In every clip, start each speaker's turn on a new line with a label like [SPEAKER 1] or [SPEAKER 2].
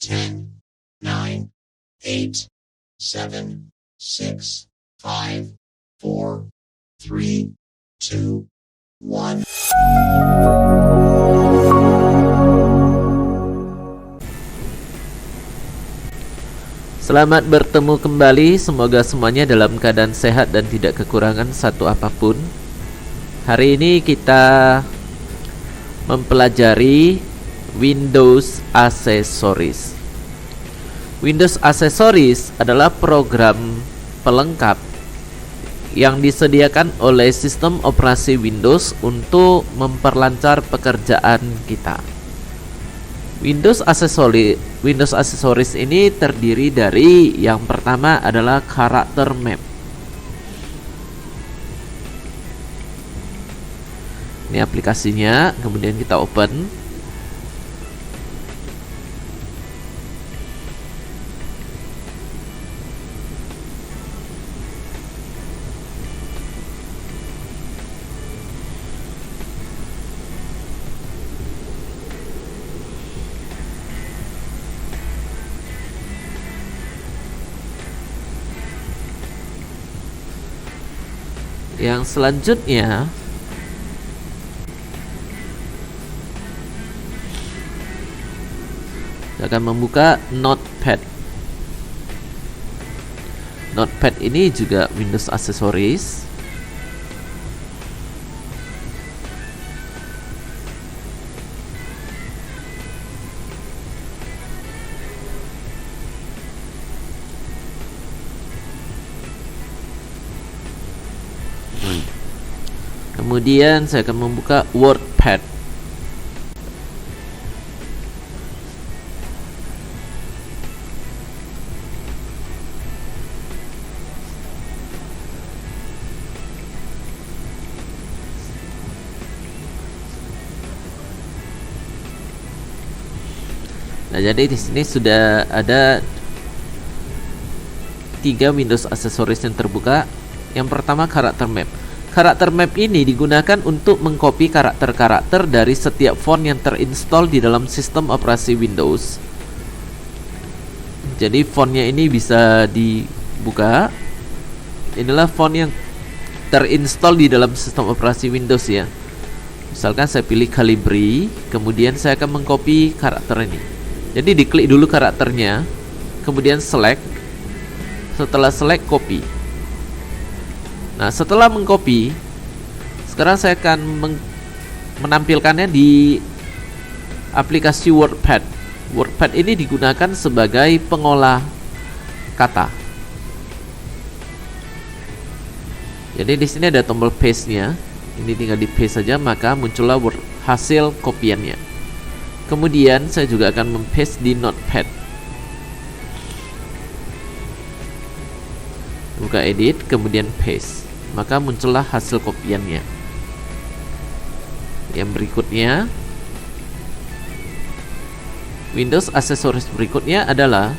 [SPEAKER 1] 10, 9, 8, 7, 6, 5, 4, 3, 2, 1.
[SPEAKER 2] Selamat bertemu kembali, semoga semuanya dalam keadaan sehat dan tidak kekurangan satu apapun. Hari ini kita mempelajari Windows Accessories. Windows Accessories adalah program pelengkap yang disediakan oleh sistem operasi Windows untuk memperlancar pekerjaan kita. Windows Accessories ini terdiri dari yang pertama adalah karakter map. Ini aplikasinya, kemudian kita open. Yang selanjutnya saya akan membuka Notepad. Notepad ini juga Windows Accessories. Kemudian saya akan membuka WordPad. Nah, jadi di sini sudah ada 3 Windows Accessories yang terbuka. Yang pertama karakter map. Karakter map ini digunakan untuk mengcopy karakter-karakter dari setiap font yang terinstall di dalam sistem operasi Windows. Jadi fontnya ini bisa dibuka. Inilah font yang terinstall di dalam sistem operasi Windows ya. Misalkan saya pilih Calibri, kemudian saya akan mengcopy karakter ini. Jadi diklik dulu karakternya, kemudian select. Setelah select, copy. Nah, setelah mengcopy, sekarang saya akan menampilkannya di aplikasi WordPad. WordPad ini digunakan sebagai pengolah kata. Jadi di sini ada tombol paste-nya. Ini tinggal di paste saja, maka muncullah hasil kopiannya. Kemudian saya juga akan mempaste di Notepad. Buka edit, kemudian paste. Maka muncullah hasil kopiannya. Yang berikutnya, Windows Accessories berikutnya adalah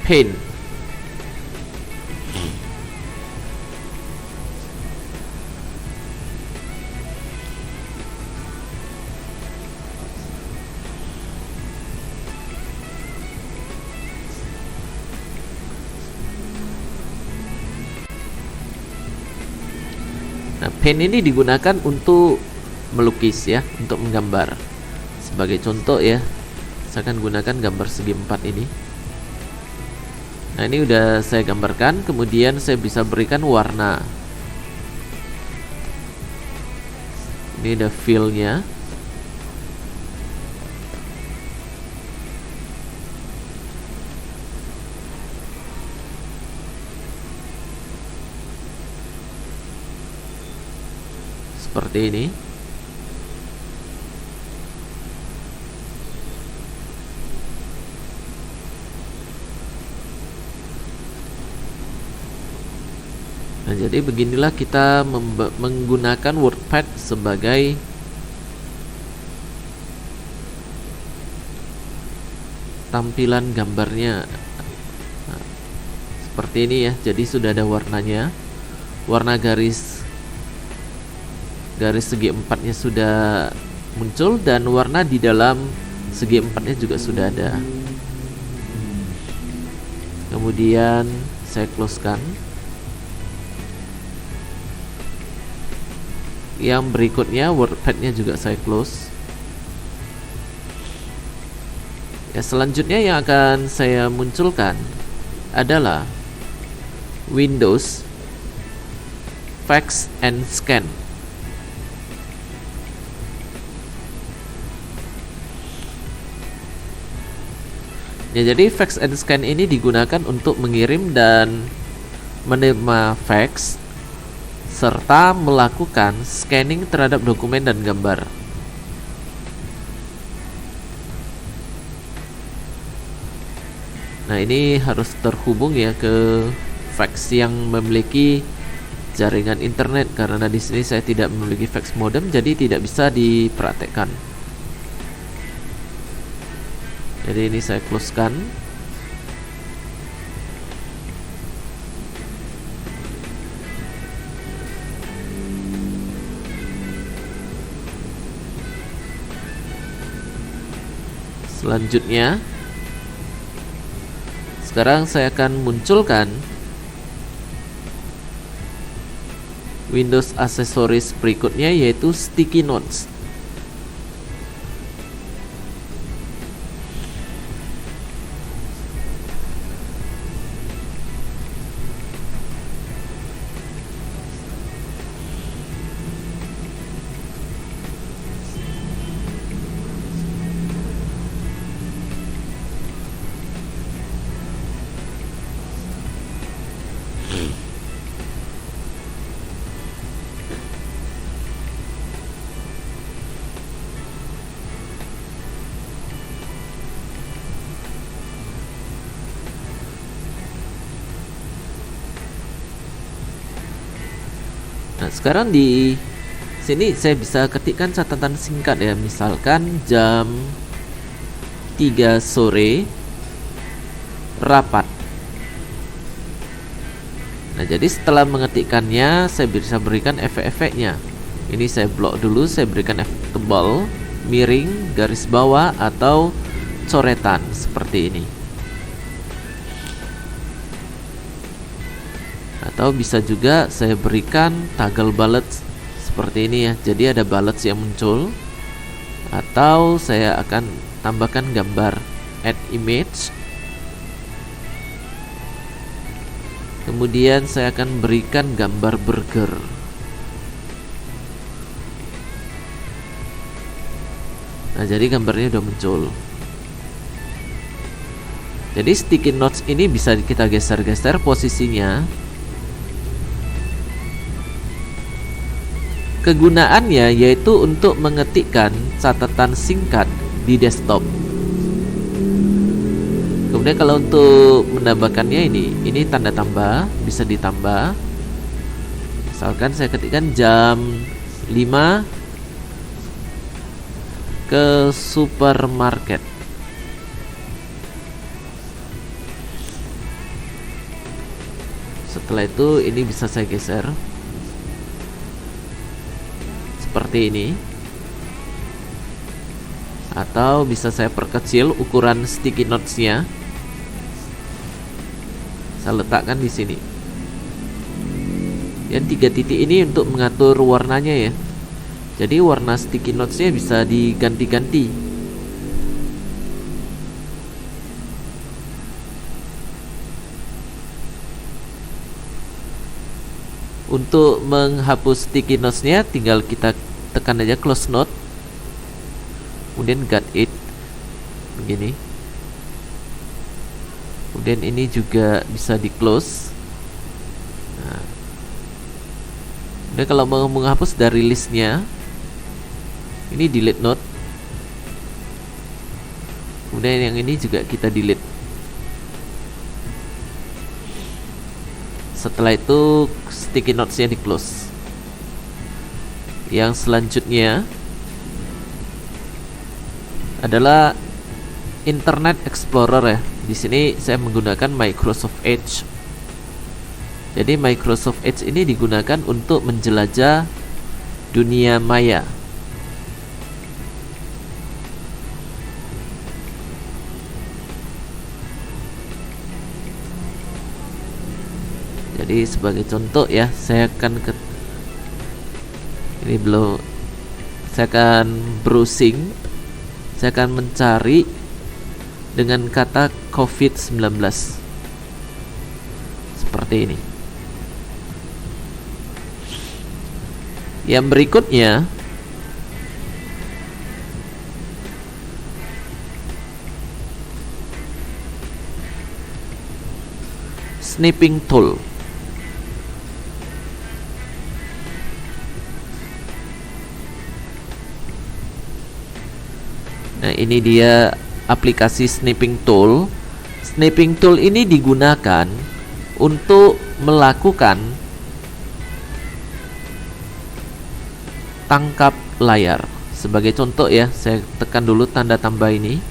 [SPEAKER 2] Paint. Nah, pen ini digunakan untuk melukis ya, untuk menggambar. Sebagai contoh ya, saya akan gunakan gambar segi 4 ini. Nah, ini udah saya gambarkan, kemudian saya bisa berikan warna. Ini ada fill-nya. Seperti ini. Nah, jadi beginilah kita menggunakan WordPad sebagai tampilan gambarnya. Nah, seperti ini ya. Jadi sudah ada warnanya. Warna garis garis segi empatnya sudah muncul dan warna di dalam segi empatnya juga sudah ada. Kemudian saya closekan. Yang berikutnya WordPad-nya juga saya close. Ya, selanjutnya yang akan saya munculkan adalah Windows Fax and Scan. Ya, jadi fax and scan ini digunakan untuk mengirim dan menerima fax serta melakukan scanning terhadap dokumen dan gambar. Nah, ini harus terhubung ya ke fax yang memiliki jaringan internet, karena di sini saya tidak memiliki fax modem, jadi tidak bisa dipraktekkan. Jadi ini saya closekan. Selanjutnya, sekarang saya akan munculkan Windows aksesoris berikutnya, yaitu Sticky Notes. Nah, sekarang di sini saya bisa ketikkan catatan singkat ya, misalkan jam 3 sore rapat. Nah, jadi setelah mengetikkannya saya bisa berikan efek-efeknya. Ini saya blok dulu, saya berikan efek tebal, miring, garis bawah, atau coretan seperti ini. Atau bisa juga saya berikan toggle bullets seperti ini ya. Jadi ada bullets yang muncul. Atau saya akan tambahkan gambar add image. Kemudian saya akan berikan gambar burger. Nah, jadi gambarnya udah muncul. Jadi sticky notes ini bisa kita geser-geser posisinya. Kegunaannya yaitu untuk mengetikkan catatan singkat di desktop. Kemudian kalau untuk menambahkannya ini tanda tambah, bisa ditambah. Misalkan saya ketikkan jam 5 ke supermarket. Setelah itu ini bisa saya geser seperti ini, atau bisa saya perkecil ukuran sticky notes-nya. Saya letakkan di sini. Dan 3 titik ini untuk mengatur warnanya ya. Jadi warna sticky notes-nya bisa diganti-ganti. Untuk menghapus sticky notes-nya tinggal kita tekan aja close note, kemudian got it begini. Kemudian ini juga bisa di close. Nah, kemudian kalau mau menghapus dari listnya, ini delete note. Kemudian yang ini juga kita delete. Setelah itu sticky notes-nya di close. Yang selanjutnya adalah Internet Explorer ya. Di sini saya menggunakan Microsoft Edge. Jadi Microsoft Edge ini digunakan untuk menjelajah dunia maya. Jadi sebagai contoh ya, saya akan saya akan browsing, saya akan mencari dengan kata COVID-19 seperti ini. Yang berikutnya snipping tool. Nah, ini dia aplikasi snipping tool. Snipping tool ini digunakan untuk melakukan tangkap layar. Sebagai contoh ya, saya tekan dulu tanda tambah ini.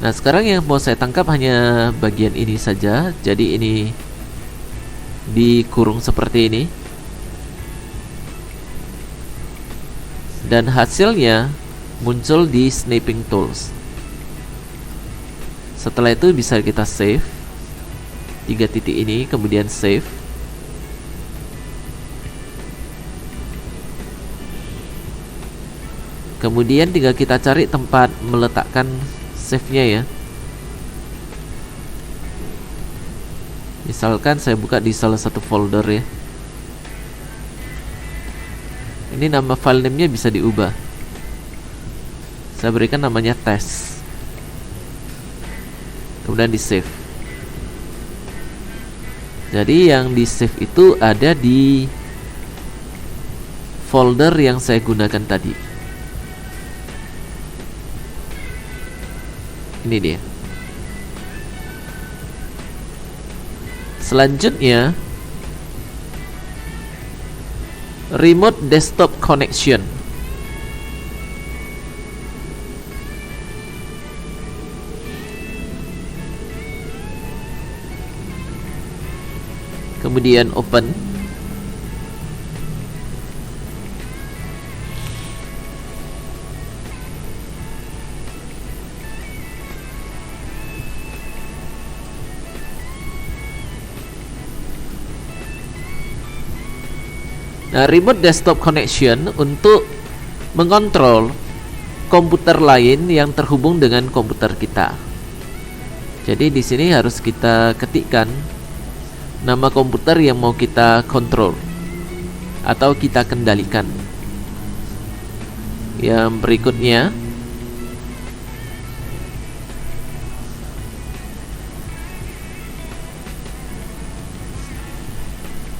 [SPEAKER 2] Nah, sekarang yang mau saya tangkap hanya bagian ini saja. Jadi ini dikurung seperti ini, dan hasilnya muncul di snipping tools. Setelah itu bisa kita save 3 titik ini, kemudian save. Kemudian tinggal kita cari tempat meletakkan save-nya ya. Misalkan saya buka di salah satu folder ya. Ini nama file name-nya bisa diubah. Saya berikan namanya test. Kemudian di save. Jadi yang di save itu ada di folder yang saya gunakan tadi. Ini dia. Selanjutnya, remote desktop connection. Kemudian open. Nah, remote desktop connection untuk mengontrol komputer lain yang terhubung dengan komputer kita. Jadi di sini harus kita ketikkan nama komputer yang mau kita kontrol atau kita kendalikan. Yang berikutnya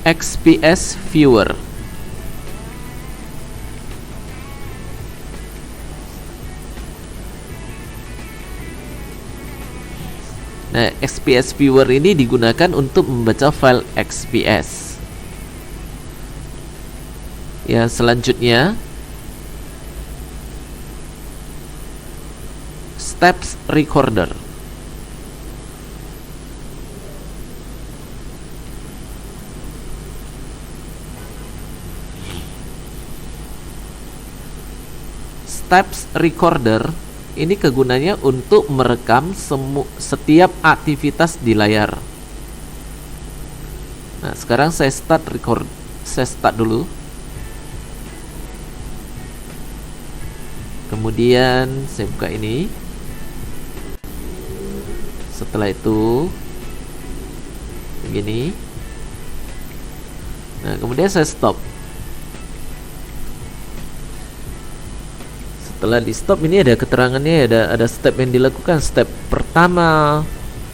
[SPEAKER 2] XPS Viewer. Nah, XPS Viewer ini digunakan untuk membaca file XPS. Ya, selanjutnya Steps Recorder. Steps Recorder ini kegunaannya untuk merekam setiap aktivitas di layar. Nah, sekarang saya start dulu. Kemudian saya buka ini. Setelah itu begini. Nah, kemudian saya stop. Setelah di stop ini ada keterangannya, ada step yang dilakukan. Step pertama,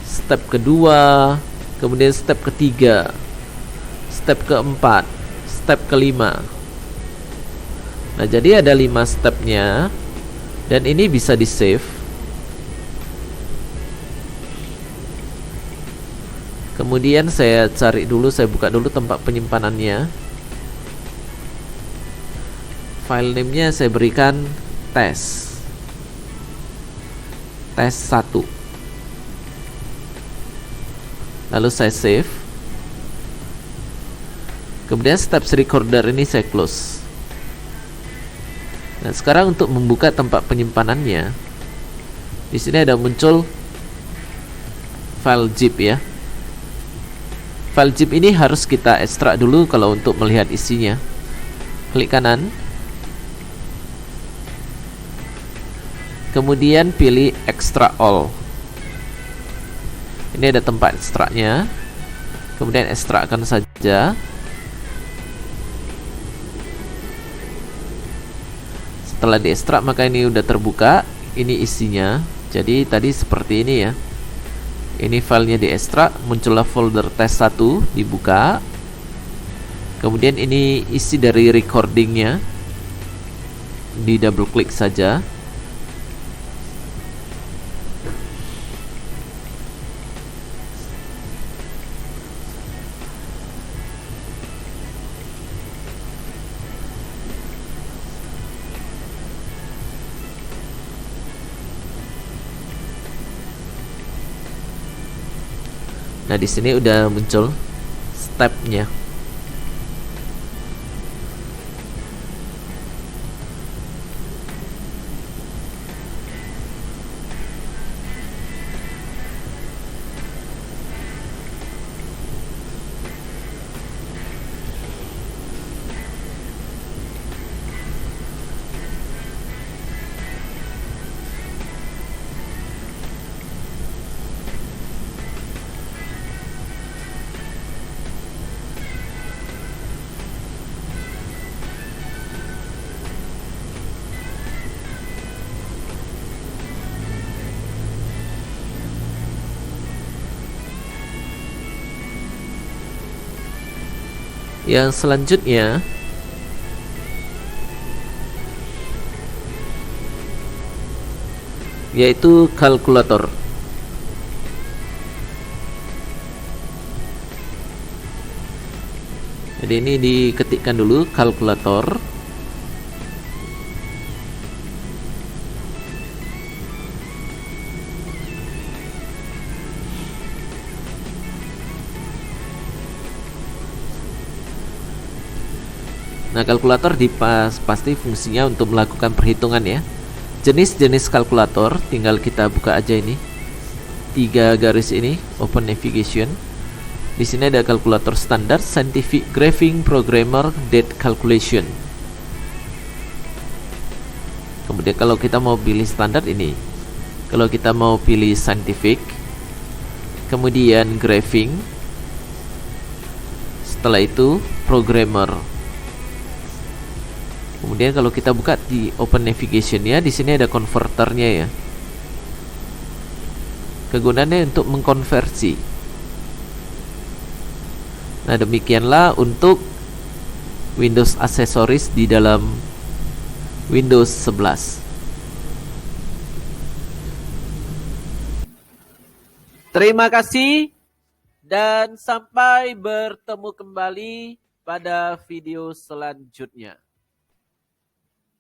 [SPEAKER 2] step kedua, kemudian step ketiga, step keempat, step kelima. Nah, jadi ada 5 stepnya, dan ini bisa di save. Kemudian saya cari dulu, saya buka dulu tempat penyimpanannya. File name-nya saya berikan test 1. Lalu saya save. Kemudian steps recorder ini saya close. Nah, sekarang untuk membuka tempat penyimpanannya, di sini ada muncul file zip ya. File zip ini harus kita ekstrak dulu kalau untuk melihat isinya. Klik kanan, kemudian pilih extract all. Ini ada tempat ekstraknya, kemudian ekstrakkan saja. Setelah diekstrak maka ini udah terbuka. Ini isinya. Jadi tadi seperti ini ya. Ini filenya diekstrak, muncullah folder test 1, dibuka. Kemudian ini isi dari recordingnya, di double klik saja. Nah, di sini udah muncul stepnya. Yang selanjutnya yaitu kalkulator. Jadi ini diketikkan dulu kalkulator. Nah, kalkulator pasti fungsinya untuk melakukan perhitungan ya. Jenis-jenis kalkulator tinggal kita buka aja ini. 3 garis ini, open navigation. Di sini ada kalkulator standar, scientific, graphing, programmer, date calculation. Kemudian kalau kita mau pilih standar ini. Kalau kita mau pilih scientific, kemudian graphing, setelah itu programmer. Kemudian kalau kita buka di open navigation ya, di sini ada converternya ya. Kegunaannya untuk mengkonversi. Nah, demikianlah untuk Windows aksesoris di dalam Windows 11. Terima kasih dan sampai bertemu kembali pada video selanjutnya.